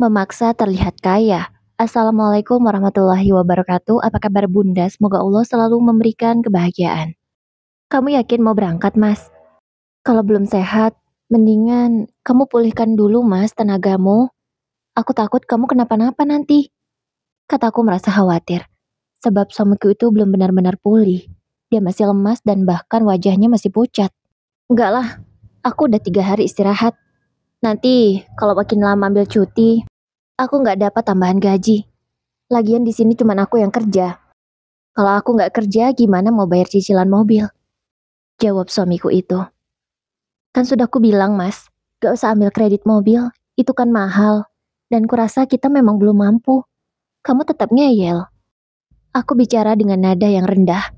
Memaksa terlihat kaya. Assalamualaikum warahmatullahi wabarakatuh. Apa kabar Bunda? Semoga Allah selalu memberikan kebahagiaan. Kamu yakin mau berangkat, Mas? Kalau belum sehat, mendingan kamu pulihkan dulu, Mas, tenagamu. Aku takut kamu kenapa-napa nanti. Kataku merasa khawatir, sebab suamiku itu belum benar-benar pulih. Dia masih lemas dan bahkan wajahnya masih pucat. Enggak lah, aku udah 3 hari istirahat. Nanti kalau makin lama ambil cuti, aku nggak dapat tambahan gaji. Lagian di sini cuma aku yang kerja. Kalau aku nggak kerja, gimana mau bayar cicilan mobil? Jawab suamiku itu. Kan sudah aku bilang, Mas, gak usah ambil kredit mobil. Itu kan mahal. Dan kurasa kita memang belum mampu. Kamu tetap ngeyel. Aku bicara dengan nada yang rendah.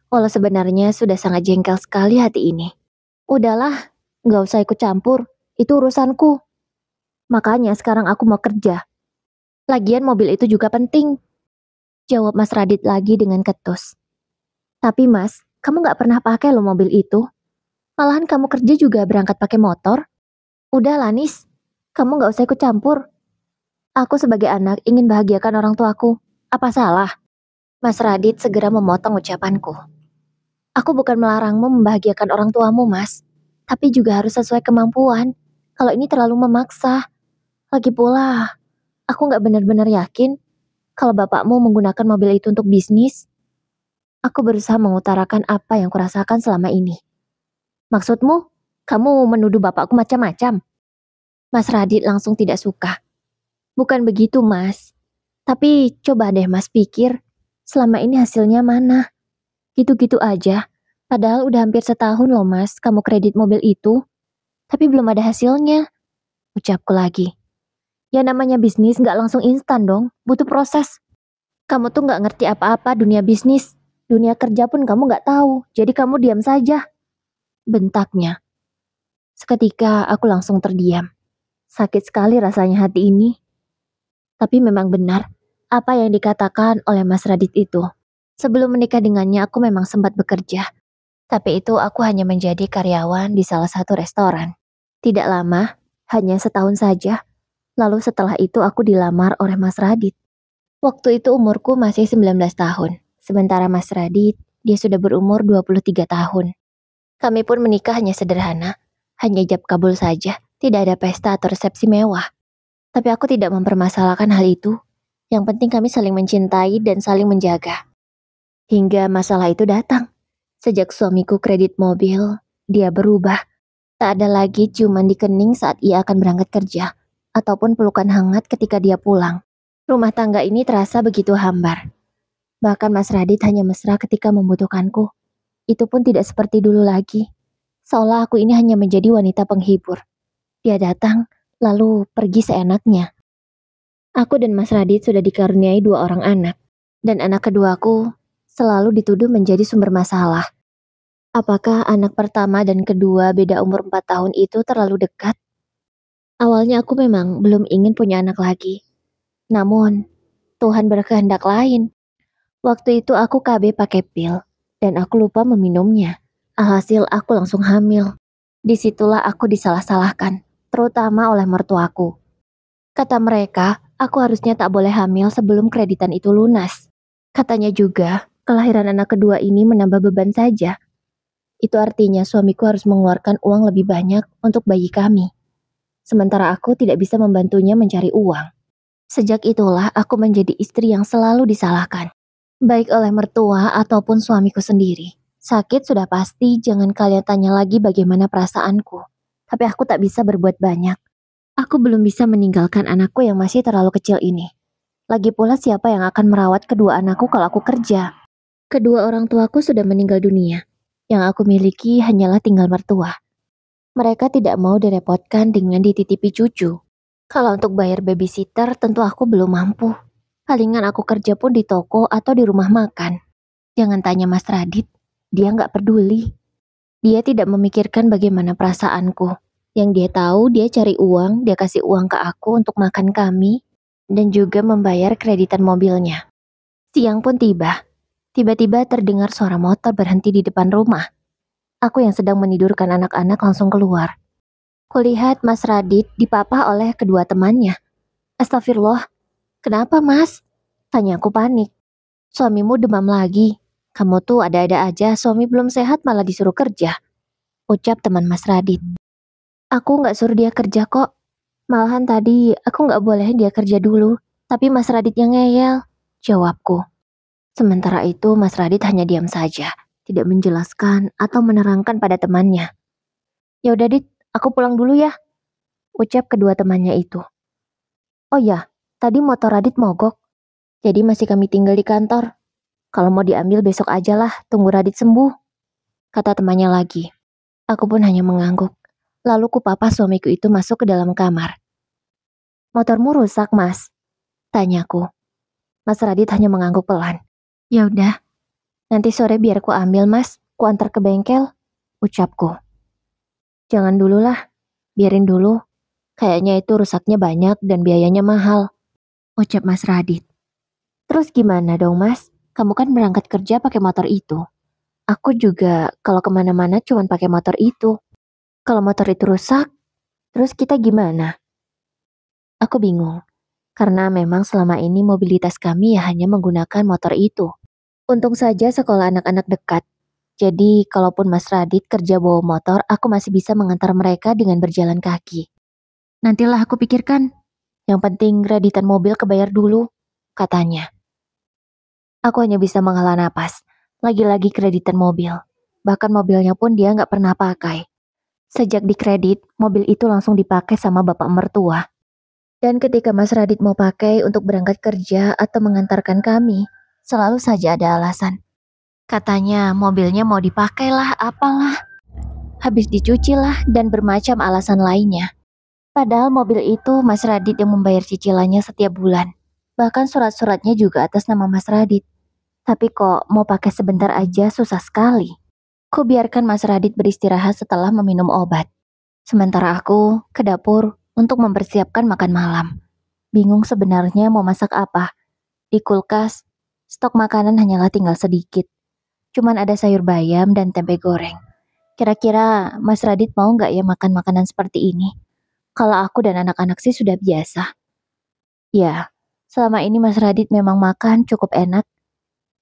Walau sebenarnya sudah sangat jengkel sekali hati ini. Udahlah, gak usah ikut campur. Itu urusanku. Makanya sekarang aku mau kerja. Lagian mobil itu juga penting. Jawab Mas Radit lagi dengan ketus. Tapi Mas, kamu gak pernah pakai loh mobil itu. Malahan kamu kerja juga berangkat pakai motor. Udah Lanis, kamu gak usah ikut campur. Aku sebagai anak ingin bahagiakan orang tuaku. Apa salah? Mas Radit segera memotong ucapanku. Aku bukan melarangmu membahagiakan orang tuamu, Mas. Tapi juga harus sesuai kemampuan. Kalau ini terlalu memaksa. Lagi pula, aku gak benar-benar yakin kalau bapakmu menggunakan mobil itu untuk bisnis. Aku berusaha mengutarakan apa yang kurasakan selama ini. Maksudmu, kamu menuduh bapakku macam-macam? Mas Radit langsung tidak suka. Bukan begitu, Mas. Tapi coba deh Mas pikir, selama ini hasilnya mana? Gitu-gitu aja. Padahal udah hampir setahun loh Mas, kamu kredit mobil itu. Tapi belum ada hasilnya. Ucapku lagi. Ya namanya bisnis gak langsung instan dong, butuh proses. Kamu tuh gak ngerti apa-apa dunia bisnis. Dunia kerja pun kamu gak tahu, jadi kamu diam saja. Bentaknya. Seketika aku langsung terdiam. Sakit sekali rasanya hati ini. Tapi memang benar apa yang dikatakan oleh Mas Radit itu. Sebelum menikah dengannya aku memang sempat bekerja. Tapi itu aku hanya menjadi karyawan di salah satu restoran. Tidak lama, hanya setahun saja. Lalu setelah itu aku dilamar oleh Mas Radit. Waktu itu umurku masih 19 tahun. Sementara Mas Radit, dia sudah berumur 23 tahun. Kami pun menikah hanya sederhana. Hanya ijab kabul saja. Tidak ada pesta atau resepsi mewah. Tapi aku tidak mempermasalahkan hal itu. Yang penting kami saling mencintai dan saling menjaga. Hingga masalah itu datang. Sejak suamiku kredit mobil, dia berubah. Tak ada lagi ciuman di kening saat ia akan berangkat kerja. Ataupun pelukan hangat ketika dia pulang. Rumah tangga ini terasa begitu hambar. Bahkan Mas Radit hanya mesra ketika membutuhkanku. Itu pun tidak seperti dulu lagi. Seolah aku ini hanya menjadi wanita penghibur. Dia datang, lalu pergi seenaknya. Aku dan Mas Radit sudah dikaruniai 2 orang anak. Dan anak keduaku selalu dituduh menjadi sumber masalah. Apakah anak pertama dan kedua beda umur 4 tahun itu terlalu dekat? Awalnya aku memang belum ingin punya anak lagi. Namun, Tuhan berkehendak lain. Waktu itu aku KB pakai pil, dan aku lupa meminumnya. Alhasil aku langsung hamil. Disitulah aku disalah-salahkan, terutama oleh mertuaku. Kata mereka, aku harusnya tak boleh hamil sebelum kreditan itu lunas. Katanya juga, kelahiran anak kedua ini menambah beban saja. Itu artinya suamiku harus mengeluarkan uang lebih banyak untuk bayi kami. Sementara aku tidak bisa membantunya mencari uang. Sejak itulah aku menjadi istri yang selalu disalahkan. Baik oleh mertua ataupun suamiku sendiri. Sakit sudah pasti, jangan kalian tanya lagi bagaimana perasaanku. Tapi aku tak bisa berbuat banyak. Aku belum bisa meninggalkan anakku yang masih terlalu kecil ini. Lagi pula siapa yang akan merawat kedua anakku kalau aku kerja? Kedua orang tuaku sudah meninggal dunia. Yang aku miliki hanyalah tinggal mertua. Mereka tidak mau direpotkan dengan dititipi cucu. Kalau untuk bayar babysitter tentu aku belum mampu. Palingan aku kerja pun di toko atau di rumah makan. Jangan tanya Mas Radit, dia nggak peduli. Dia tidak memikirkan bagaimana perasaanku. Yang dia tahu dia cari uang, dia kasih uang ke aku untuk makan kami, dan juga membayar kreditan mobilnya. Siang pun tiba. Tiba-tiba terdengar suara motor berhenti di depan rumah. Aku yang sedang menidurkan anak-anak langsung keluar. Kulihat Mas Radit dipapah oleh kedua temannya. Astagfirullah, kenapa Mas? Tanyaku panik. Suamimu demam lagi. Kamu tuh ada-ada aja, suami belum sehat malah disuruh kerja. Ucap teman Mas Radit. Aku nggak suruh dia kerja kok. Malahan tadi aku nggak bolehin dia kerja dulu. Tapi Mas Radit yang ngeyel. Jawabku. Sementara itu Mas Radit hanya diam saja. Tidak menjelaskan atau menerangkan pada temannya. Ya udah Dit, aku pulang dulu ya. Ucap kedua temannya itu. Oh ya, tadi motor Radit mogok. Jadi masih kami tinggal di kantor. Kalau mau diambil besok aja lah, tunggu Radit sembuh. Kata temannya lagi. Aku pun hanya mengangguk. Lalu kupapa suamiku itu masuk ke dalam kamar. Motormu rusak, Mas? Tanyaku. Mas Radit hanya mengangguk pelan. Ya udah, nanti sore biar ku ambil, Mas. Ku antar ke bengkel. Ucapku. Jangan dulu lah, biarin dulu. Kayaknya itu rusaknya banyak dan biayanya mahal. Ucap Mas Radit. Terus gimana dong, Mas? Kamu kan berangkat kerja pakai motor itu. Aku juga kalau kemana-mana cuma pakai motor itu. Kalau motor itu rusak, terus kita gimana? Aku bingung, karena memang selama ini mobilitas kami ya hanya menggunakan motor itu. Untung saja sekolah anak-anak dekat. Jadi, kalaupun Mas Radit kerja bawa motor, aku masih bisa mengantar mereka dengan berjalan kaki. Nantilah aku pikirkan. Yang penting kreditan mobil kebayar dulu, katanya. Aku hanya bisa menghela napas. Lagi-lagi kreditan mobil. Bahkan mobilnya pun dia nggak pernah pakai. Sejak dikredit, mobil itu langsung dipakai sama bapak mertua. Dan ketika Mas Radit mau pakai untuk berangkat kerja atau mengantarkan kami, selalu saja ada alasan. Katanya mobilnya mau dipakai lah, apalah. Habis dicuci lah dan bermacam alasan lainnya. Padahal mobil itu Mas Radit yang membayar cicilannya setiap bulan. Bahkan surat-suratnya juga atas nama Mas Radit. Tapi kok mau pakai sebentar aja susah sekali. Ku biarkan Mas Radit beristirahat setelah meminum obat. Sementara aku ke dapur untuk mempersiapkan makan malam. Bingung sebenarnya mau masak apa. Di kulkas, stok makanan hanyalah tinggal sedikit. Cuman ada sayur bayam dan tempe goreng. Kira-kira Mas Radit mau nggak ya makan makanan seperti ini? Kalau aku dan anak-anak sih sudah biasa. Ya, selama ini Mas Radit memang makan cukup enak.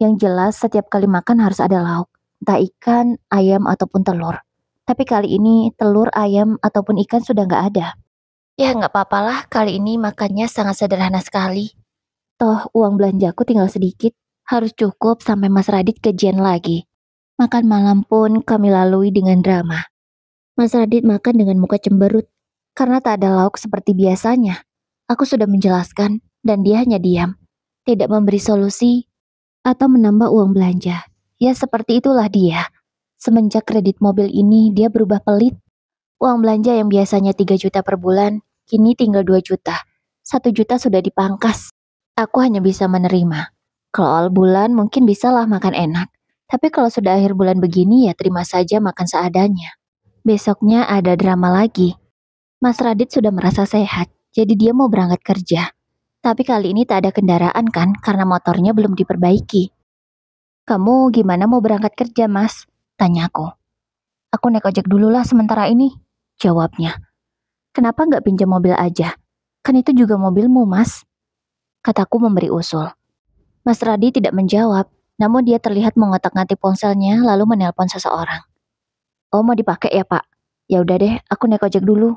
Yang jelas setiap kali makan harus ada lauk. Entah ikan, ayam, ataupun telur. Tapi kali ini telur, ayam, ataupun ikan sudah nggak ada. Ya nggak apa-apalah, kali ini makannya sangat sederhana sekali. Toh uang belanjaku tinggal sedikit, harus cukup sampai Mas Radit gajian lagi. Makan malam pun kami lalui dengan drama. Mas Radit makan dengan muka cemberut, karena tak ada lauk seperti biasanya. Aku sudah menjelaskan, dan dia hanya diam. Tidak memberi solusi, atau menambah uang belanja. Ya seperti itulah dia. Semenjak kredit mobil ini, dia berubah pelit. Uang belanja yang biasanya 3 juta per bulan, kini tinggal 2 juta. 1 juta sudah dipangkas. Aku hanya bisa menerima. Kalau awal bulan mungkin bisalah makan enak. Tapi kalau sudah akhir bulan begini ya terima saja makan seadanya. Besoknya ada drama lagi. Mas Radit sudah merasa sehat, jadi dia mau berangkat kerja. Tapi kali ini tak ada kendaraan kan karena motornya belum diperbaiki. Kamu gimana mau berangkat kerja, Mas? Tanyaku. Aku naik ojek dulu lah sementara ini. Jawabnya. Kenapa nggak pinjam mobil aja? Kan itu juga mobilmu, Mas. Kataku memberi usul. Mas Radi tidak menjawab, namun dia terlihat mengotak-ngatik ponselnya lalu menelpon seseorang. Oh mau dipakai ya Pak? Ya udah deh, aku naik ojek dulu.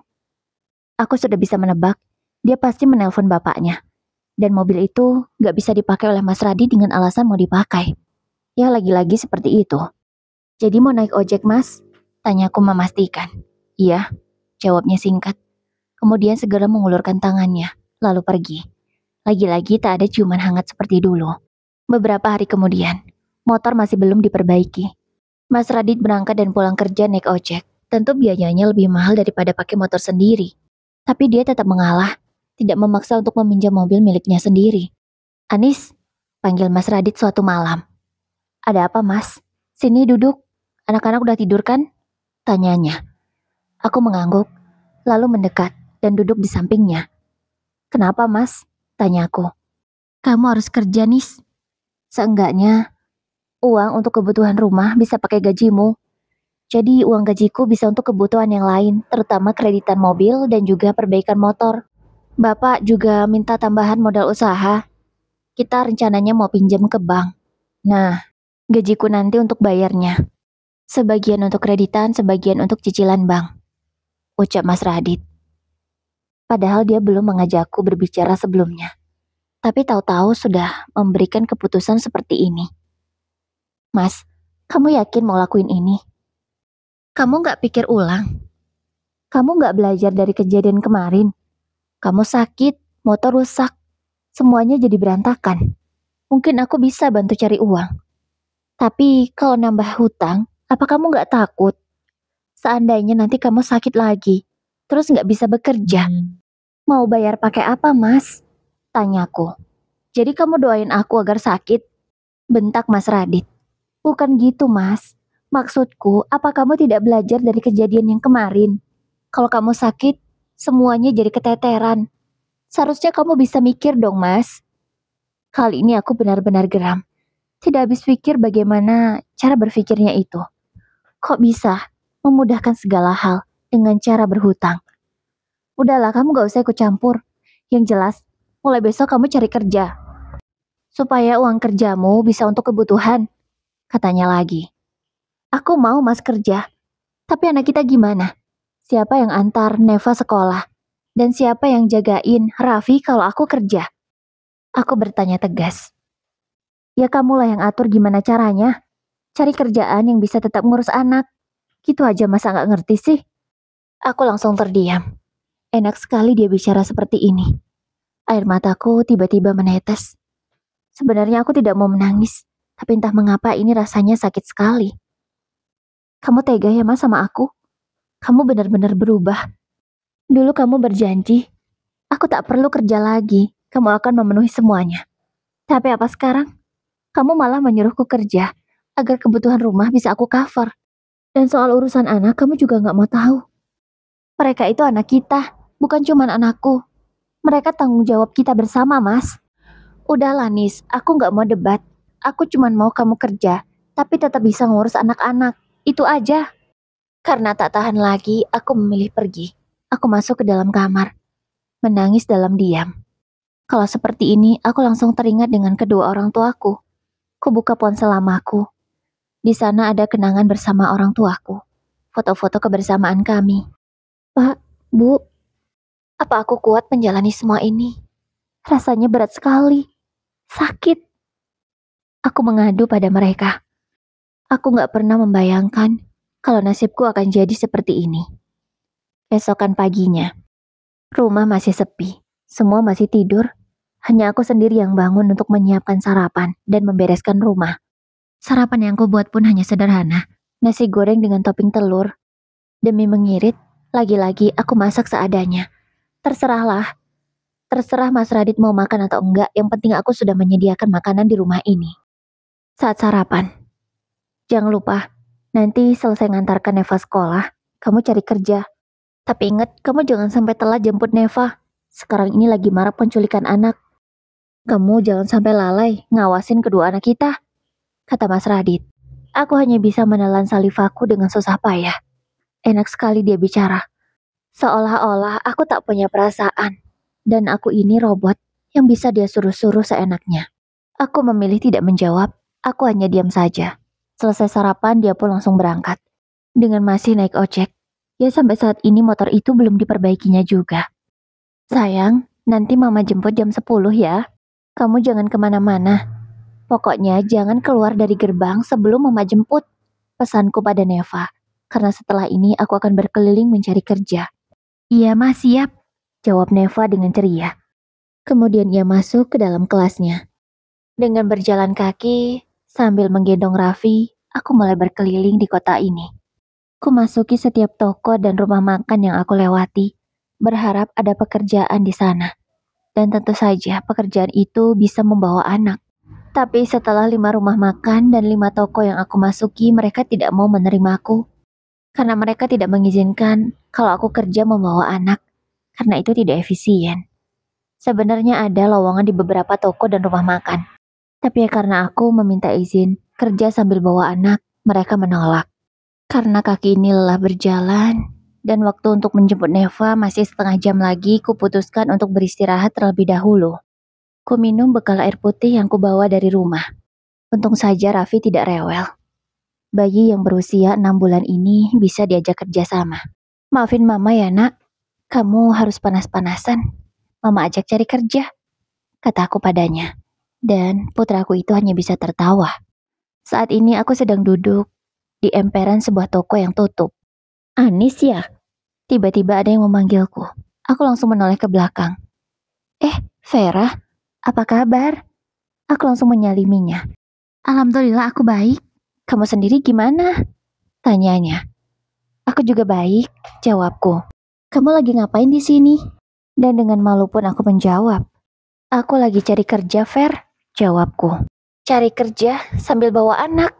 Aku sudah bisa menebak, dia pasti menelpon bapaknya. Dan mobil itu nggak bisa dipakai oleh Mas Radi dengan alasan mau dipakai. Ya lagi-lagi seperti itu. Jadi mau naik ojek Mas? Tanyaku memastikan. Iya, jawabnya singkat. Kemudian segera mengulurkan tangannya, lalu pergi. Lagi-lagi tak ada ciuman hangat seperti dulu. Beberapa hari kemudian, motor masih belum diperbaiki. Mas Radit berangkat dan pulang kerja naik ojek. Tentu biayanya lebih mahal daripada pakai motor sendiri. Tapi dia tetap mengalah, tidak memaksa untuk meminjam mobil miliknya sendiri. Anis, panggil Mas Radit suatu malam. Ada apa Mas? Sini duduk. Anak-anak udah tidur kan? Tanyanya. Aku mengangguk, lalu mendekat dan duduk di sampingnya. Kenapa Mas? Tanyaku. Kamu harus kerja Nis. Seenggaknya, uang untuk kebutuhan rumah bisa pakai gajimu. Jadi uang gajiku bisa untuk kebutuhan yang lain, terutama kreditan mobil dan juga perbaikan motor. Bapak juga minta tambahan modal usaha. Kita rencananya mau pinjam ke bank. Nah, gajiku nanti untuk bayarnya. Sebagian untuk kreditan, sebagian untuk cicilan bank. Ucap Mas Radit. Padahal dia belum mengajakku berbicara sebelumnya. Tapi tahu-tahu sudah memberikan keputusan seperti ini. Mas, kamu yakin mau lakuin ini? Kamu gak pikir ulang? Kamu gak belajar dari kejadian kemarin? Kamu sakit, motor rusak, semuanya jadi berantakan. Mungkin aku bisa bantu cari uang. Tapi kalau nambah hutang, apa kamu gak takut? Seandainya nanti kamu sakit lagi, terus gak bisa bekerja. Mau bayar pakai apa, Mas? Tanyaku. Jadi kamu doain aku agar sakit? Bentak Mas Radit. Bukan gitu, Mas. Maksudku, apa kamu tidak belajar dari kejadian yang kemarin? Kalau kamu sakit, semuanya jadi keteteran. Seharusnya kamu bisa mikir dong, Mas. Kali ini aku benar-benar geram. Tidak habis pikir bagaimana cara berpikirnya itu. Kok bisa memudahkan segala hal dengan cara berhutang? Udahlah, kamu gak usah ikut campur. Yang jelas, mulai besok kamu cari kerja. Supaya uang kerjamu bisa untuk kebutuhan, katanya lagi. Aku mau Mas kerja, tapi anak kita gimana? Siapa yang antar Neva sekolah? Dan siapa yang jagain Raffi kalau aku kerja? Aku bertanya tegas. Ya kamulah yang atur gimana caranya. Cari kerjaan yang bisa tetap ngurus anak. Gitu aja masa gak ngerti sih? Aku langsung terdiam. Enak sekali dia bicara seperti ini. Air mataku tiba-tiba menetes. Sebenarnya aku tidak mau menangis, tapi entah mengapa ini rasanya sakit sekali. Kamu tega ya Mas sama aku? Kamu benar-benar berubah. Dulu kamu berjanji, aku tak perlu kerja lagi, kamu akan memenuhi semuanya. Tapi apa sekarang? Kamu malah menyuruhku kerja, agar kebutuhan rumah bisa aku cover. Dan soal urusan anak, kamu juga gak mau tahu. Mereka itu anak kita, bukan cuma anakku. Mereka tanggung jawab kita bersama, Mas. Udahlah, Nis, aku gak mau debat. Aku cuma mau kamu kerja, tapi tetap bisa ngurus anak-anak. Itu aja. Karena tak tahan lagi, aku memilih pergi. Aku masuk ke dalam kamar, menangis dalam diam. Kalau seperti ini, aku langsung teringat dengan kedua orang tuaku. Kubuka ponsel lamaku. Di sana ada kenangan bersama orang tuaku. Foto-foto kebersamaan kami. Pak, Bu, apa aku kuat menjalani semua ini? Rasanya berat sekali. Sakit. Aku mengadu pada mereka. Aku gak pernah membayangkan kalau nasibku akan jadi seperti ini. Besokan paginya, rumah masih sepi. Semua masih tidur. Hanya aku sendiri yang bangun untuk menyiapkan sarapan dan membereskan rumah. Sarapan yang kubuat pun hanya sederhana. Nasi goreng dengan topping telur. Demi mengirit, lagi-lagi aku masak seadanya. Terserahlah. Terserah Mas Radit mau makan atau enggak, yang penting aku sudah menyediakan makanan di rumah ini. Saat sarapan. Jangan lupa, nanti selesai ngantarkan Neva sekolah, kamu cari kerja. Tapi ingat, kamu jangan sampai telat jemput Neva. Sekarang ini lagi marak penculikan anak. Kamu jangan sampai lalai ngawasin kedua anak kita, kata Mas Radit. Aku hanya bisa menelan salivaku dengan susah payah. Enak sekali dia bicara. Seolah-olah aku tak punya perasaan. Dan aku ini robot yang bisa dia suruh-suruh seenaknya. Aku memilih tidak menjawab, aku hanya diam saja. Selesai sarapan, dia pun langsung berangkat. Dengan masih naik ojek. Ya sampai saat ini motor itu belum diperbaikinya juga. Sayang, nanti mama jemput jam 10 ya. Kamu jangan kemana-mana. Pokoknya jangan keluar dari gerbang sebelum mama jemput. Pesanku pada Neva. Karena setelah ini aku akan berkeliling mencari kerja. Iya Mas, siap. Jawab Neva dengan ceria. Kemudian ia masuk ke dalam kelasnya. Dengan berjalan kaki, sambil menggendong Raffi, aku mulai berkeliling di kota ini. Ku masuki setiap toko dan rumah makan yang aku lewati, berharap ada pekerjaan di sana. Dan tentu saja pekerjaan itu bisa membawa anak. Tapi setelah 5 rumah makan dan 5 toko yang aku masuki, mereka tidak mau menerimaku. Karena mereka tidak mengizinkan kalau aku kerja membawa anak. Karena itu tidak efisien. Sebenarnya ada lowongan di beberapa toko dan rumah makan. Tapi ya karena aku meminta izin kerja sambil bawa anak, mereka menolak. Karena kaki ini lelah berjalan, Dan waktu untuk menjemput Neva masih setengah jam lagi, kuputuskan untuk beristirahat terlebih dahulu. Ku minum bekal air putih yang kubawa dari rumah. Untung saja Raffi tidak rewel. Bayi yang berusia 6 bulan ini bisa diajak kerja sama. Maafin mama ya nak, kamu harus panas-panasan. Mama ajak cari kerja, kataku padanya. Dan putraku itu hanya bisa tertawa. Saat ini aku sedang duduk di emperan sebuah toko yang tutup. Anis ya? Tiba-tiba ada yang memanggilku. Aku langsung menoleh ke belakang. Vera, apa kabar? Aku langsung menyaliminya. Alhamdulillah aku baik. Kamu sendiri gimana? Tanyanya. Aku juga baik, jawabku. Kamu lagi ngapain di sini? Dan dengan malu pun aku menjawab. Aku lagi cari kerja, Ver, jawabku. Cari kerja sambil bawa anak?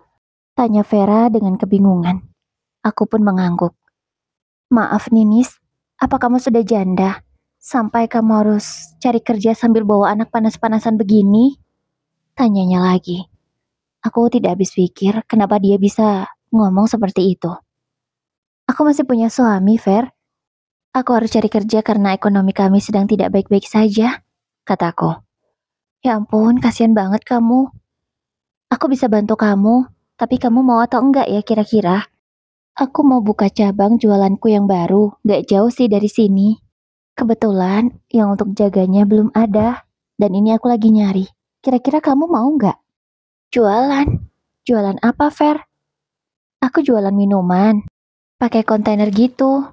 Tanya Vera dengan kebingungan. Aku pun mengangguk. Maaf Ninis, apa kamu sudah janda? Sampai kamu harus cari kerja sambil bawa anak panas-panasan begini? Tanyanya lagi. Aku tidak habis pikir kenapa dia bisa ngomong seperti itu. Aku masih punya suami, Ver. Aku harus cari kerja karena ekonomi kami sedang tidak baik-baik saja, kataku. Ya ampun, kasihan banget kamu. Aku bisa bantu kamu, tapi kamu mau atau enggak ya kira-kira? Aku mau buka cabang jualanku yang baru, gak jauh sih dari sini. Kebetulan yang untuk jaganya belum ada, dan ini aku lagi nyari. Kira-kira kamu mau nggak? Jualan? Jualan apa, Fer? Aku jualan minuman, pakai kontainer gitu.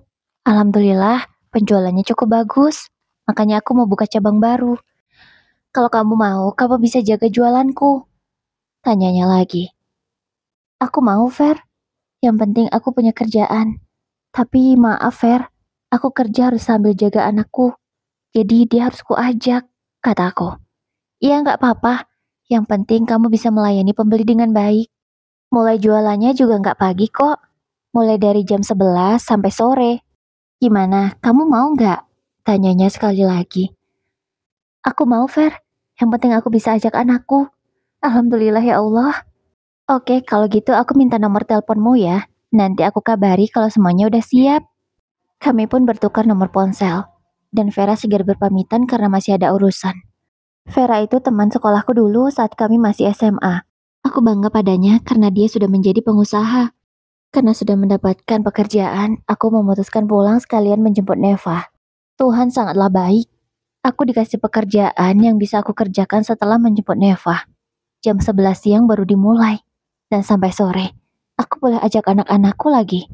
Alhamdulillah, penjualannya cukup bagus. Makanya aku mau buka cabang baru. Kalau kamu mau, kamu bisa jaga jualanku. Tanyanya lagi. Aku mau, Fer. Yang penting aku punya kerjaan. Tapi maaf, Fer. Aku kerja harus sambil jaga anakku. Jadi dia harus kuajak, kataku. Iya nggak apa-apa. Yang penting kamu bisa melayani pembeli dengan baik. Mulai jualannya juga nggak pagi kok. Mulai dari jam 11 sampai sore. Gimana, kamu mau nggak? Tanyanya sekali lagi. Aku mau, Fer. Yang penting aku bisa ajak anakku. Alhamdulillah ya Allah. Oke, kalau gitu aku minta nomor teleponmu ya. Nanti aku kabari kalau semuanya udah siap. Kami pun bertukar nomor ponsel. Dan Vera segera berpamitan karena masih ada urusan. Vera itu teman sekolahku dulu saat kami masih SMA. Aku bangga padanya karena dia sudah menjadi pengusaha. Karena sudah mendapatkan pekerjaan, aku memutuskan pulang sekalian menjemput Neva. Tuhan sangatlah baik. Aku dikasih pekerjaan yang bisa aku kerjakan setelah menjemput Neva. Jam 11 siang baru dimulai. Dan sampai sore, aku boleh ajak anak-anakku lagi.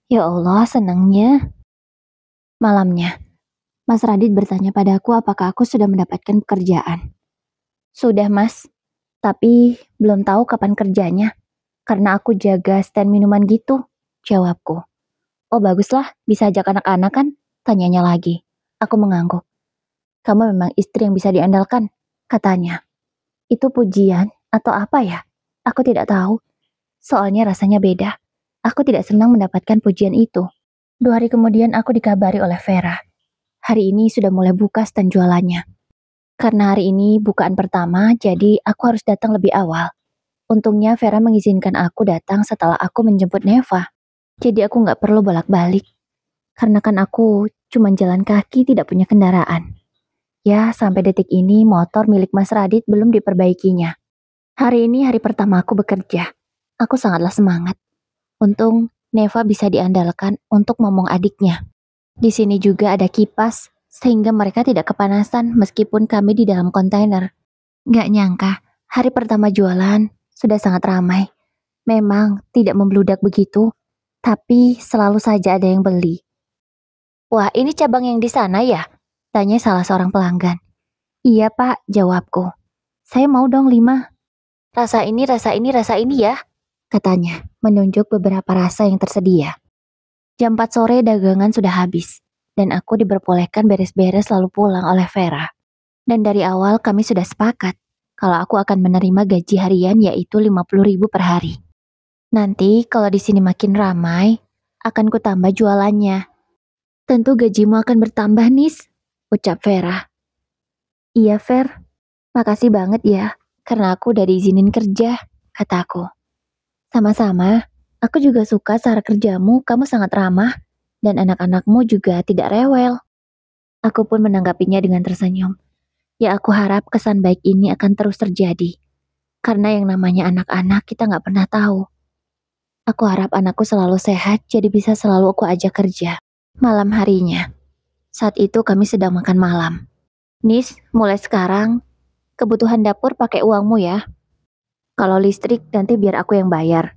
Ya Allah, senangnya. Malamnya, Mas Radit bertanya padaku apakah aku sudah mendapatkan pekerjaan. Sudah, Mas. Tapi belum tahu kapan kerjanya. Karena aku jaga stand minuman gitu, jawabku. Oh baguslah, bisa ajak anak-anak kan? Tanyanya lagi. Aku mengangguk. Kamu memang istri yang bisa diandalkan, katanya. Itu pujian atau apa ya? Aku tidak tahu. Soalnya rasanya beda. Aku tidak senang mendapatkan pujian itu. 2 hari kemudian aku dikabari oleh Vera. Hari ini sudah mulai buka stand jualannya. Karena hari ini bukaan pertama, jadi aku harus datang lebih awal. Untungnya Vera mengizinkan aku datang setelah aku menjemput Neva. Jadi aku nggak perlu bolak-balik. Karena kan aku cuma jalan kaki tidak punya kendaraan. Ya, sampai detik ini motor milik Mas Radit belum diperbaikinya. Hari ini hari pertama aku bekerja. Aku sangatlah semangat. Untung Neva bisa diandalkan untuk ngomong adiknya. Di sini juga ada kipas, sehingga mereka tidak kepanasan meskipun kami di dalam kontainer. Gak nyangka, hari pertama jualan sudah sangat ramai. Memang tidak membludak begitu, tapi selalu saja ada yang beli. Wah, ini cabang yang di sana ya? Tanya salah seorang pelanggan. Iya pak, jawabku. Saya mau dong 5. Rasa ini, rasa ini, rasa ini ya, katanya, menunjuk beberapa rasa yang tersedia. Jam 4 sore dagangan sudah habis, dan aku diperbolehkan beres-beres lalu pulang oleh Vera. Dan dari awal kami sudah sepakat, kalau aku akan menerima gaji harian yaitu 50.000 per hari. Nanti kalau di sini makin ramai, akan kutambah jualannya. Tentu gajimu akan bertambah, Nis, ucap Vera. Iya, Ver. Makasih banget ya, karena aku udah diizinin kerja, kataku. Sama-sama, aku juga suka cara kerjamu, kamu sangat ramah. Dan anak-anakmu juga tidak rewel. Aku pun menanggapinya dengan tersenyum. Ya aku harap kesan baik ini akan terus terjadi. Karena yang namanya anak-anak kita nggak pernah tahu. Aku harap anakku selalu sehat, jadi bisa selalu aku ajak kerja. Malam harinya, saat itu kami sedang makan malam. Nis, mulai sekarang, kebutuhan dapur pakai uangmu ya. Kalau listrik nanti biar aku yang bayar.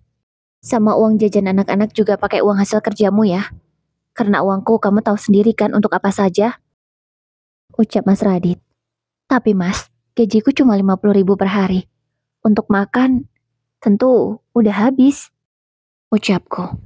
Sama uang jajan anak-anak juga pakai uang hasil kerjamu ya. Karena uangku kamu tahu sendiri kan untuk apa saja. Ucap Mas Radit. Tapi mas, gajiku cuma 50.000 per hari. Untuk makan, tentu udah habis. Ucapku.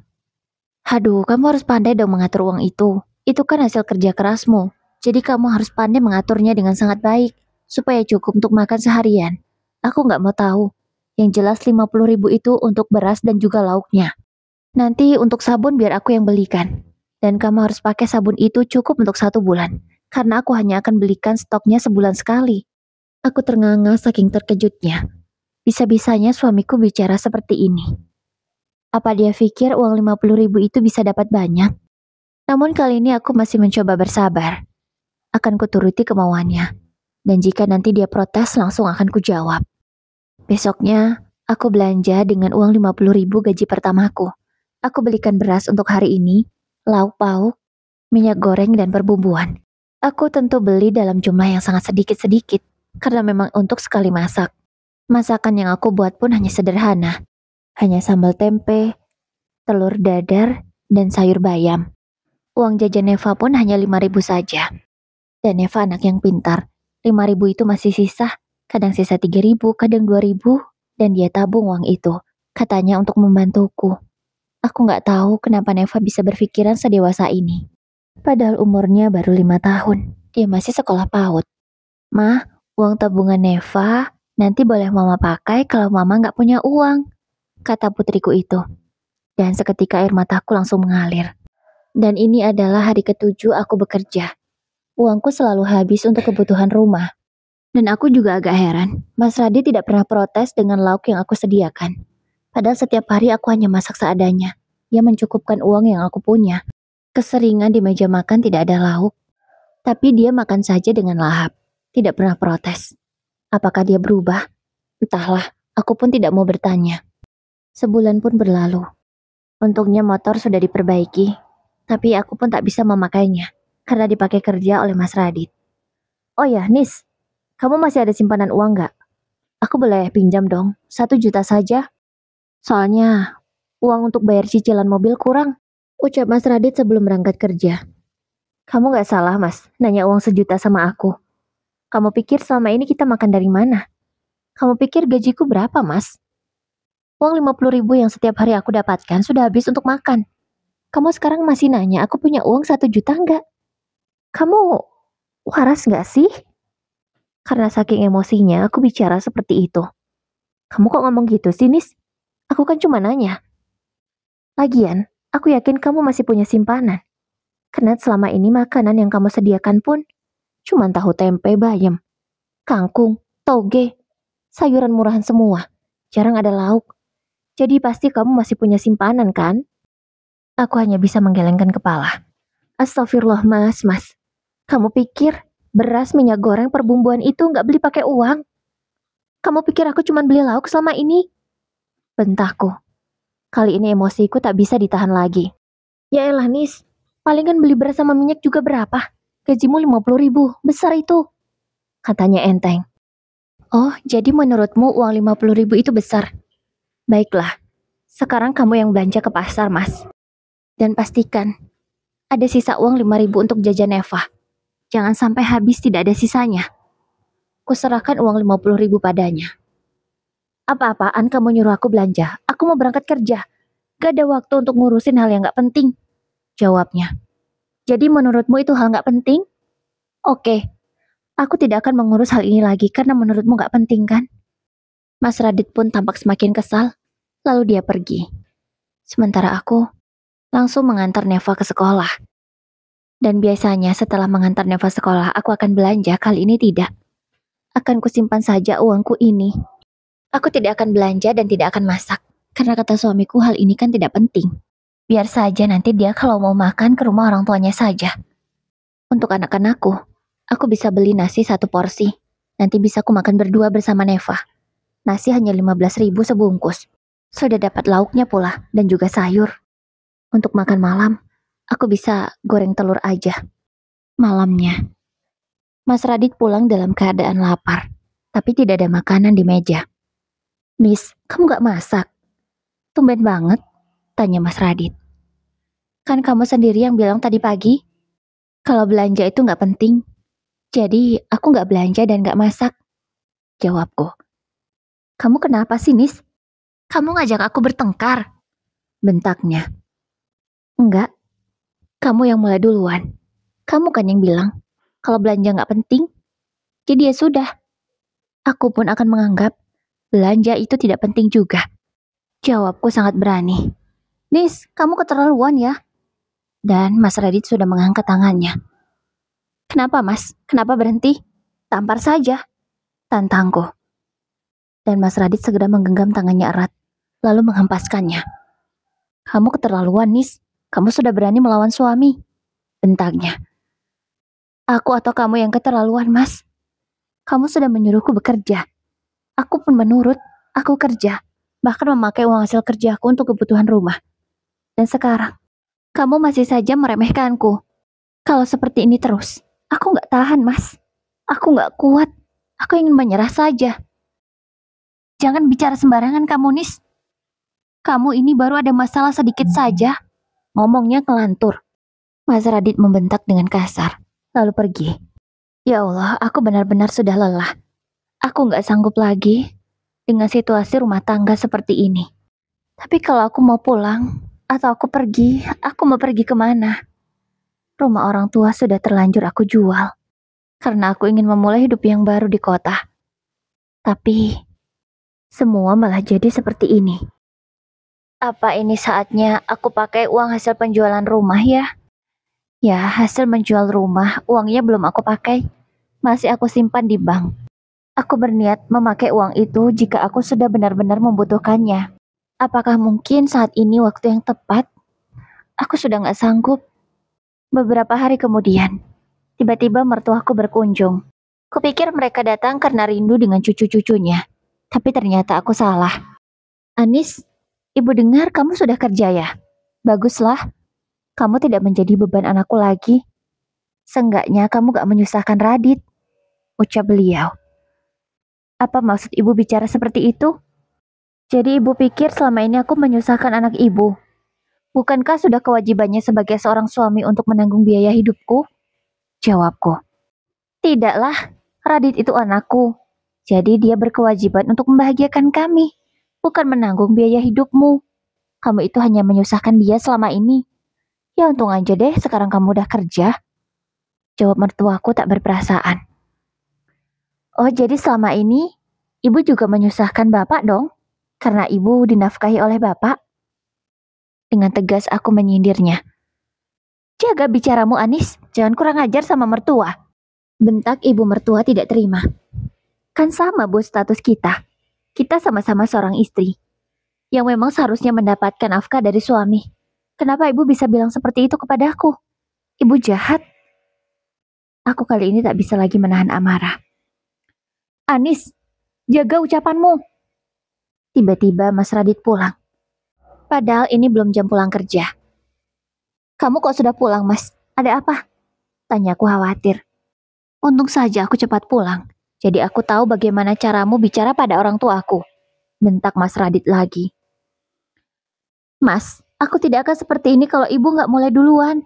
Haduh, kamu harus pandai dong mengatur uang itu. Itu kan hasil kerja kerasmu. Jadi kamu harus pandai mengaturnya dengan sangat baik. Supaya cukup untuk makan seharian. Aku nggak mau tahu. Yang jelas 50.000 itu untuk beras dan juga lauknya. Nanti untuk sabun biar aku yang belikan. Dan kamu harus pakai sabun itu cukup untuk 1 bulan. Karena aku hanya akan belikan stoknya sebulan sekali. Aku ternganga saking terkejutnya. Bisa-bisanya suamiku bicara seperti ini. Apa dia pikir uang 50.000 itu bisa dapat banyak? Namun kali ini aku masih mencoba bersabar. Akan kuturuti kemauannya. Dan jika nanti dia protes langsung akan kujawab. Besoknya, aku belanja dengan uang 50.000 gaji pertamaku. Aku belikan beras untuk hari ini, lauk pauk, minyak goreng dan perbumbuan. Aku tentu beli dalam jumlah yang sangat sedikit-sedikit. Karena memang untuk sekali masak. Masakan yang aku buat pun hanya sederhana. Hanya sambal tempe, telur dadar, dan sayur bayam. Uang jajan Neva pun hanya 5.000 saja. Dan Neva anak yang pintar. 5.000 itu masih sisa. Kadang sisa 3.000, kadang 2.000. Dan dia tabung uang itu. Katanya untuk membantuku. Aku nggak tahu kenapa Neva bisa berpikiran sedewasa ini. Padahal umurnya baru 5 tahun. Dia masih sekolah PAUD. Mah, uang tabungan Neva nanti boleh mama pakai kalau mama nggak punya uang. Kata putriku itu. Dan seketika air mataku langsung mengalir. Dan ini adalah hari ke-7 aku bekerja. Uangku selalu habis untuk kebutuhan rumah. Dan aku juga agak heran, Mas Radit tidak pernah protes dengan lauk yang aku sediakan. Padahal setiap hari aku hanya masak seadanya. Ia mencukupkan uang yang aku punya. Keseringan di meja makan tidak ada lauk. Tapi dia makan saja dengan lahap. Tidak pernah protes. Apakah dia berubah? Entahlah, aku pun tidak mau bertanya. Sebulan pun berlalu. Untungnya motor sudah diperbaiki, tapi aku pun tak bisa memakainya, karena dipakai kerja oleh Mas Radit. Oh ya, Nis, kamu masih ada simpanan uang nggak? Aku boleh pinjam dong, 1 juta saja. Soalnya, uang untuk bayar cicilan mobil kurang, ucap Mas Radit sebelum berangkat kerja. Kamu nggak salah, Mas, nanya uang 1 juta sama aku. Kamu pikir selama ini kita makan dari mana? Kamu pikir gajiku berapa, Mas? Uang 50.000 yang setiap hari aku dapatkan sudah habis untuk makan. Kamu sekarang masih nanya aku punya uang 1 juta nggak? Kamu waras nggak sih? Karena saking emosinya aku bicara seperti itu. Kamu kok ngomong gitu sih, Nis? Aku kan cuma nanya. Lagian, aku yakin kamu masih punya simpanan. Karena selama ini makanan yang kamu sediakan pun cuma tahu tempe bayam, kangkung, toge, sayuran murahan semua. Jarang ada lauk. Jadi pasti kamu masih punya simpanan kan? Aku hanya bisa menggelengkan kepala. Astagfirullah mas. Kamu pikir beras, minyak goreng, perbumbuan itu nggak beli pakai uang? Kamu pikir aku cuma beli lauk selama ini? Bentahku. Kali ini emosiku tak bisa ditahan lagi. Ya elah Nis, palingan beli beras sama minyak juga berapa? Gajimu 50.000, besar itu. Katanya enteng. Oh, jadi menurutmu uang 50.000 itu besar? Baiklah, sekarang kamu yang belanja ke pasar, Mas. Dan pastikan, ada sisa uang 5.000 untuk jajan Neva. Jangan sampai habis tidak ada sisanya. Kuserahkan uang 50.000 padanya. Apa-apaan kamu nyuruh aku belanja? Aku mau berangkat kerja. Gak ada waktu untuk ngurusin hal yang gak penting. Jawabnya. Jadi menurutmu itu hal gak penting? Oke, aku tidak akan mengurus hal ini lagi karena menurutmu gak penting kan? Mas Radit pun tampak semakin kesal. Lalu dia pergi. Sementara aku langsung mengantar Neva ke sekolah. Dan biasanya setelah mengantar Neva sekolah, aku akan belanja, kali ini tidak. Akan kusimpan saja uangku ini. Aku tidak akan belanja dan tidak akan masak. Karena kata suamiku hal ini kan tidak penting. Biar saja nanti dia kalau mau makan ke rumah orang tuanya saja. Untuk anak-anakku, aku bisa beli nasi 1 porsi. Nanti bisa aku makan berdua bersama Neva. Nasi hanya 15.000 sebungkus. Sudah dapat lauknya pula dan juga sayur. Untuk makan malam, aku bisa goreng telur aja. Malamnya, Mas Radit pulang dalam keadaan lapar, tapi tidak ada makanan di meja. Miss, kamu gak masak? Tumben banget, tanya Mas Radit. Kan kamu sendiri yang bilang tadi pagi, kalau belanja itu gak penting. Jadi, aku gak belanja dan gak masak. Jawabku. Kamu kenapa sih, Nis? Kamu ngajak aku bertengkar? Bentaknya. Enggak, kamu yang mulai duluan. Kamu kan yang bilang, kalau belanja gak penting. Jadi ya sudah. Aku pun akan menganggap belanja itu tidak penting juga. Jawabku sangat berani. Nis, kamu keterlaluan ya. Dan Mas Radit sudah mengangkat tangannya. Kenapa Mas? Kenapa berhenti? Tampar saja. Tantangku. Dan Mas Radit segera menggenggam tangannya erat, lalu menghempaskannya. Kamu keterlaluan, Nis. Kamu sudah berani melawan suami. Bentaknya. Aku atau kamu yang keterlaluan, Mas? Kamu sudah menyuruhku bekerja. Aku pun menurut, aku kerja. Bahkan memakai uang hasil kerjaku untuk kebutuhan rumah. Dan sekarang, kamu masih saja meremehkanku. Kalau seperti ini terus, aku gak tahan, Mas. Aku gak kuat. Aku ingin menyerah saja. Jangan bicara sembarangan kamu, Nis. Kamu ini baru ada masalah sedikit saja. Ngomongnya kelantur. Mas Radit membentak dengan kasar, lalu pergi. Ya Allah, aku benar-benar sudah lelah. Aku gak sanggup lagi dengan situasi rumah tangga seperti ini. Tapi kalau aku mau pulang, atau aku mau pergi kemana? Rumah orang tua sudah terlanjur aku jual. Karena aku ingin memulai hidup yang baru di kota. Tapi, semua malah jadi seperti ini. Apa ini saatnya aku pakai uang hasil penjualan rumah ya? Ya, hasil menjual rumah, uangnya belum aku pakai. Masih aku simpan di bank. Aku berniat memakai uang itu jika aku sudah benar-benar membutuhkannya. Apakah mungkin saat ini waktu yang tepat? Aku sudah gak sanggup. Beberapa hari kemudian, tiba-tiba mertuaku berkunjung. Kupikir mereka datang karena rindu dengan cucu-cucunya. Tapi ternyata aku salah. Anis, ibu dengar kamu sudah kerja ya? Baguslah. Kamu tidak menjadi beban anakku lagi. Seenggaknya kamu gak menyusahkan Radit, ucap beliau. Apa maksud ibu bicara seperti itu? Jadi ibu pikir selama ini aku menyusahkan anak ibu. Bukankah sudah kewajibannya sebagai seorang suami untuk menanggung biaya hidupku? Jawabku. Tidaklah, Radit itu anakku. Jadi dia berkewajiban untuk membahagiakan kami, bukan menanggung biaya hidupmu. Kamu itu hanya menyusahkan dia selama ini. Ya untung aja deh sekarang kamu udah kerja. Jawab mertuaku tak berperasaan. Oh jadi selama ini, ibu juga menyusahkan bapak dong? Karena ibu dinafkahi oleh bapak? Dengan tegas aku menyindirnya. Jaga bicaramu Anis, jangan kurang ajar sama mertua. Bentak ibu mertua tidak terima. Kan sama bos status kita. Kita sama-sama seorang istri. Yang memang seharusnya mendapatkan nafkah dari suami. Kenapa ibu bisa bilang seperti itu kepadaku? Ibu jahat. Aku kali ini tak bisa lagi menahan amarah. Anis, jaga ucapanmu. Tiba-tiba Mas Radit pulang. Padahal ini belum jam pulang kerja. Kamu kok sudah pulang, Mas? Ada apa? Tanyaku khawatir. Untung saja aku cepat pulang. Jadi aku tahu bagaimana caramu bicara pada orang tuaku. Bentak Mas Radit lagi. Mas, aku tidak akan seperti ini kalau ibu gak mulai duluan.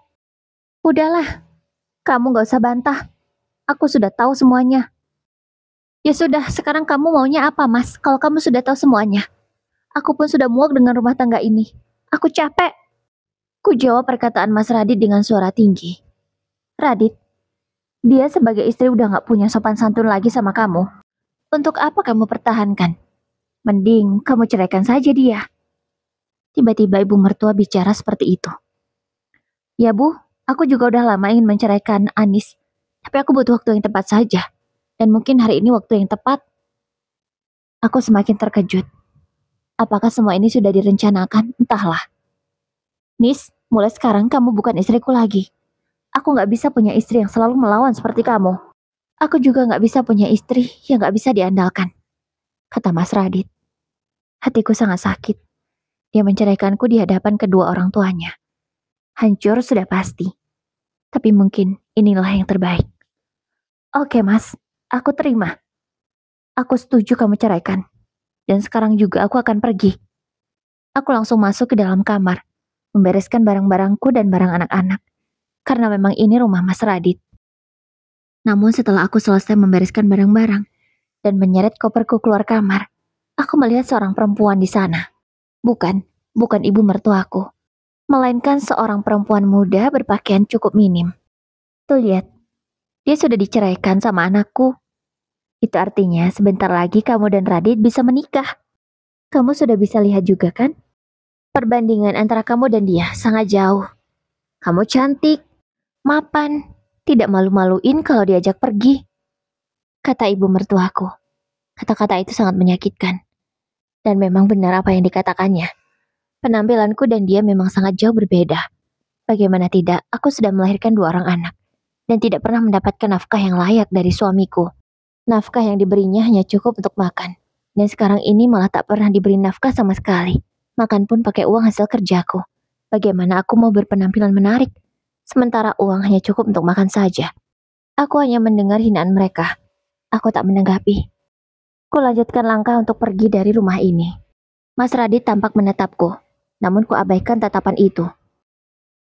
Udahlah, kamu gak usah bantah. Aku sudah tahu semuanya. Ya sudah, sekarang kamu maunya apa, Mas? Kalau kamu sudah tahu semuanya. Aku pun sudah muak dengan rumah tangga ini. Aku capek. Ku jawab perkataan Mas Radit dengan suara tinggi. Radit, dia sebagai istri udah gak punya sopan santun lagi sama kamu. Untuk apa kamu pertahankan? Mending kamu ceraikan saja dia. Tiba-tiba ibu mertua bicara seperti itu. Ya bu, aku juga udah lama ingin menceraikan Anis. Tapi aku butuh waktu yang tepat saja. Dan mungkin hari ini waktu yang tepat. Aku semakin terkejut. Apakah semua ini sudah direncanakan? Entahlah. Nis, mulai sekarang kamu bukan istriku lagi. Aku gak bisa punya istri yang selalu melawan seperti kamu. Aku juga gak bisa punya istri yang gak bisa diandalkan, kata Mas Radit. Hatiku sangat sakit. Dia menceraikanku di hadapan kedua orang tuanya. Hancur sudah pasti. Tapi mungkin inilah yang terbaik. Oke mas, aku terima. Aku setuju kamu ceraikan. Dan sekarang juga aku akan pergi. Aku langsung masuk ke dalam kamar, membereskan barang-barangku dan barang anak-anak. Karena memang ini rumah Mas Radit. Namun setelah aku selesai membereskan barang-barang dan menyeret koperku keluar kamar, aku melihat seorang perempuan di sana. Bukan ibu mertuaku, melainkan seorang perempuan muda berpakaian cukup minim. Tuh lihat, dia sudah diceraikan sama anakku. Itu artinya sebentar lagi kamu dan Radit bisa menikah. Kamu sudah bisa lihat juga kan? Perbandingan antara kamu dan dia sangat jauh. Kamu cantik, mapan, tidak malu-maluin kalau diajak pergi, kata ibu mertuaku. Kata-kata itu sangat menyakitkan. Dan memang benar apa yang dikatakannya. Penampilanku dan dia memang sangat jauh berbeda. Bagaimana tidak, aku sudah melahirkan 2 orang anak. Dan tidak pernah mendapatkan nafkah yang layak dari suamiku. Nafkah yang diberinya hanya cukup untuk makan. Dan sekarang ini malah tak pernah diberi nafkah sama sekali. Makan pun pakai uang hasil kerjaku. Bagaimana aku mau berpenampilan menarik? Sementara uang hanya cukup untuk makan saja. Aku hanya mendengar hinaan mereka. Aku tak menanggapi. Ku lanjutkan langkah untuk pergi dari rumah ini. Mas Radit tampak menatapku. Namun ku abaikan tatapan itu.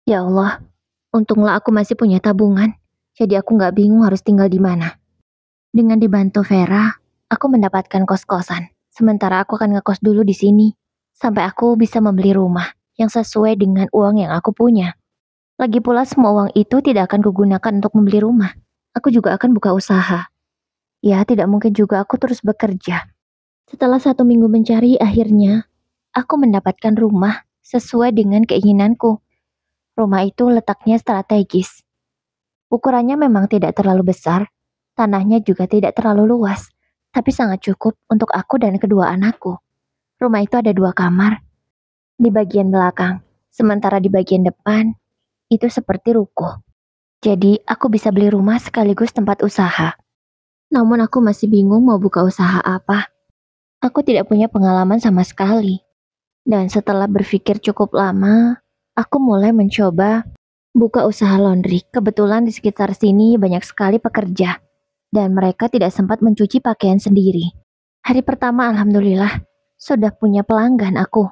Ya Allah, untunglah aku masih punya tabungan. Jadi aku gak bingung harus tinggal di mana. Dengan dibantu Vera, aku mendapatkan kos-kosan. Sementara aku akan ngekos dulu di sini. Sampai aku bisa membeli rumah yang sesuai dengan uang yang aku punya. Lagi pula semua uang itu tidak akan kugunakan untuk membeli rumah. Aku juga akan buka usaha. Ya, tidak mungkin juga aku terus bekerja. Setelah 1 minggu mencari, akhirnya aku mendapatkan rumah sesuai dengan keinginanku. Rumah itu letaknya strategis. Ukurannya memang tidak terlalu besar, tanahnya juga tidak terlalu luas, tapi sangat cukup untuk aku dan kedua anakku. Rumah itu ada 2 kamar di bagian belakang, sementara di bagian depan itu seperti ruko. Jadi aku bisa beli rumah sekaligus tempat usaha. Namun aku masih bingung mau buka usaha apa. Aku tidak punya pengalaman sama sekali. Dan setelah berpikir cukup lama, aku mulai mencoba buka usaha laundry. Kebetulan di sekitar sini banyak sekali pekerja. Dan mereka tidak sempat mencuci pakaian sendiri. Hari pertama alhamdulillah, sudah punya pelanggan aku.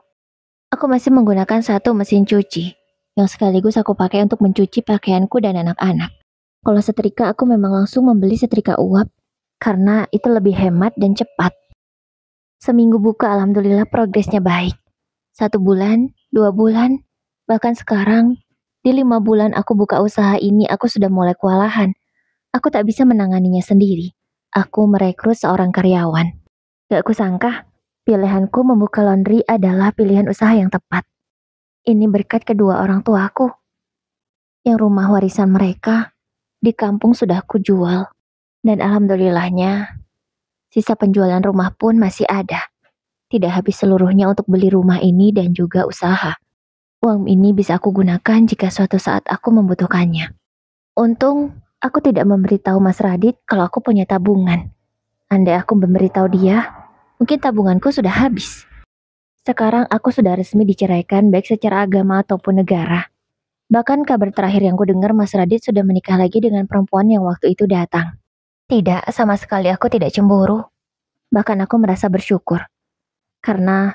Aku masih menggunakan 1 mesin cuci, yang sekaligus aku pakai untuk mencuci pakaianku dan anak-anak. Kalau setrika aku memang langsung membeli setrika uap, karena itu lebih hemat dan cepat. Seminggu buka alhamdulillah progresnya baik. 1 bulan, 2 bulan, bahkan sekarang, di 5 bulan aku buka usaha ini aku sudah mulai kewalahan. Aku tak bisa menanganinya sendiri. Aku merekrut seorang karyawan. Gak kusangka, pilihanku membuka laundry adalah pilihan usaha yang tepat. Ini berkat kedua orang tuaku. Yang rumah warisan mereka di kampung sudah kujual. Dan alhamdulillahnya, sisa penjualan rumah pun masih ada. Tidak habis seluruhnya untuk beli rumah ini dan juga usaha. Uang ini bisa aku gunakan jika suatu saat aku membutuhkannya. Untung, aku tidak memberitahu Mas Radit kalau aku punya tabungan. Andai aku memberitahu dia, mungkin tabunganku sudah habis. Sekarang aku sudah resmi diceraikan baik secara agama ataupun negara. Bahkan kabar terakhir yang kudengar Mas Radit sudah menikah lagi dengan perempuan yang waktu itu datang. Tidak, sama sekali aku tidak cemburu. Bahkan aku merasa bersyukur. Karena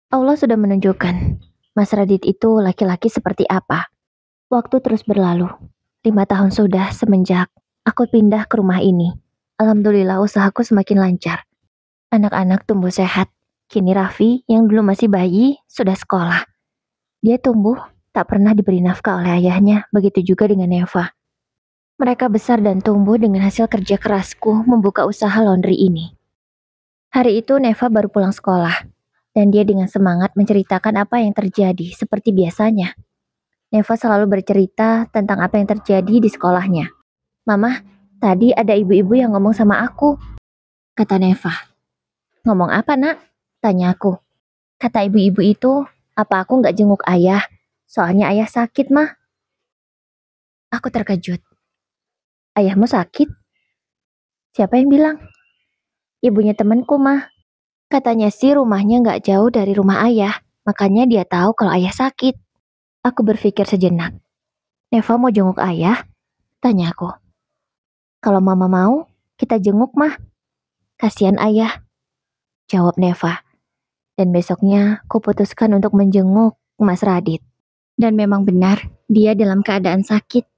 Allah sudah menunjukkan Mas Radit itu laki-laki seperti apa. Waktu terus berlalu. 5 tahun sudah semenjak aku pindah ke rumah ini. Alhamdulillah usahaku semakin lancar. Anak-anak tumbuh sehat. Kini Raffi yang dulu masih bayi sudah sekolah. Dia tumbuh tak pernah diberi nafkah oleh ayahnya, begitu juga dengan Neva. Mereka besar dan tumbuh dengan hasil kerja kerasku membuka usaha laundry ini. Hari itu Neva baru pulang sekolah, dan dia dengan semangat menceritakan apa yang terjadi seperti biasanya. Neva selalu bercerita tentang apa yang terjadi di sekolahnya. Mama, tadi ada ibu-ibu yang ngomong sama aku, kata Neva. Ngomong apa nak? Tanya aku. Kata ibu-ibu itu, apa aku nggak jenguk ayah? Soalnya ayah sakit, mah. Aku terkejut. Ayahmu sakit? Siapa yang bilang? Ibunya temanku, mah. Katanya sih rumahnya nggak jauh dari rumah ayah. Makanya dia tahu kalau ayah sakit. Aku berpikir sejenak. Neva mau jenguk ayah? Tanya aku. Kalau mama mau, kita jenguk, mah. Kasihan ayah, jawab Neva. Dan besoknya, kuputuskan untuk menjenguk Mas Radit. Dan memang benar, dia dalam keadaan sakit.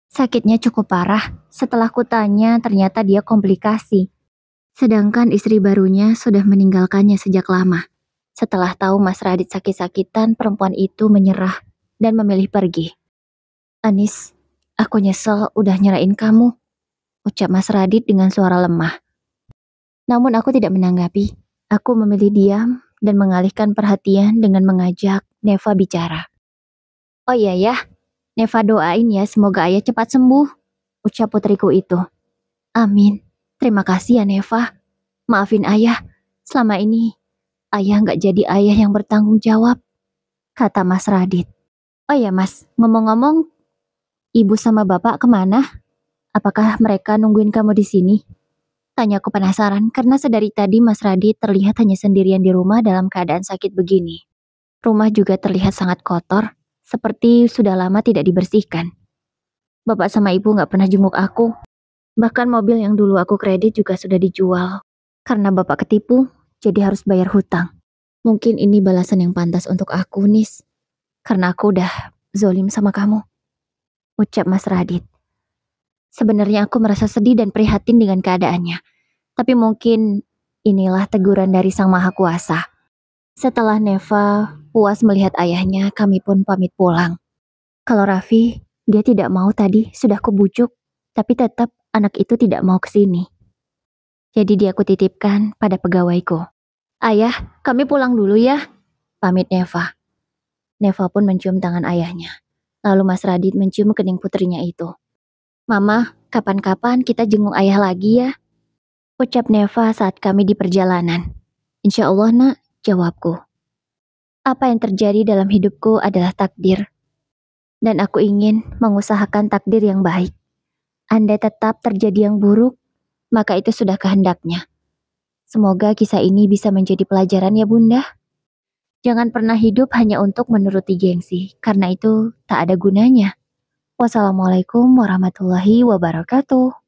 Sakitnya cukup parah. Setelah kutanya, ternyata dia komplikasi. Sedangkan istri barunya sudah meninggalkannya sejak lama. Setelah tahu Mas Radit sakit-sakitan, perempuan itu menyerah dan memilih pergi. Anis, aku nyesel udah nyerahin kamu, ucap Mas Radit dengan suara lemah. Namun aku tidak menanggapi. Aku memilih diam dan mengalihkan perhatian dengan mengajak Neva bicara. Oh iya ya, Neva doain ya semoga ayah cepat sembuh, ucap putriku itu. Amin. Terima kasih ya Neva. Maafin ayah, selama ini ayah nggak jadi ayah yang bertanggung jawab, kata Mas Radit. Oh ya mas, ngomong-ngomong, ibu sama bapak kemana? Apakah mereka nungguin kamu di sini? Tanyaku penasaran karena sedari tadi Mas Radit terlihat hanya sendirian di rumah dalam keadaan sakit begini. Rumah juga terlihat sangat kotor, seperti sudah lama tidak dibersihkan. Bapak sama ibu nggak pernah jenguk aku. Bahkan mobil yang dulu aku kredit juga sudah dijual. Karena bapak ketipu, jadi harus bayar hutang. Mungkin ini balasan yang pantas untuk aku, Nis. Karena aku udah zolim sama kamu, ucap Mas Radit. Sebenarnya aku merasa sedih dan prihatin dengan keadaannya. Tapi mungkin inilah teguran dari Sang Maha Kuasa. Setelah Neva puas melihat ayahnya, kami pun pamit pulang. Kalau Raffi, dia tidak mau tadi, sudah kubujuk. Tapi tetap anak itu tidak mau ke sini. Jadi dia kutitipkan pada pegawaiku. Ayah, kami pulang dulu ya, pamit Neva. Neva pun mencium tangan ayahnya. Lalu Mas Radit mencium kening putrinya itu. Mama, kapan-kapan kita jenguk ayah lagi ya, ucap Neva saat kami di perjalanan. Insya Allah nak, jawabku. Apa yang terjadi dalam hidupku adalah takdir. Dan aku ingin mengusahakan takdir yang baik. Andai tetap terjadi yang buruk, maka itu sudah kehendaknya. Semoga kisah ini bisa menjadi pelajaran ya bunda. Jangan pernah hidup hanya untuk menuruti gengsi, karena itu tak ada gunanya. Wassalamualaikum warahmatullahi wabarakatuh.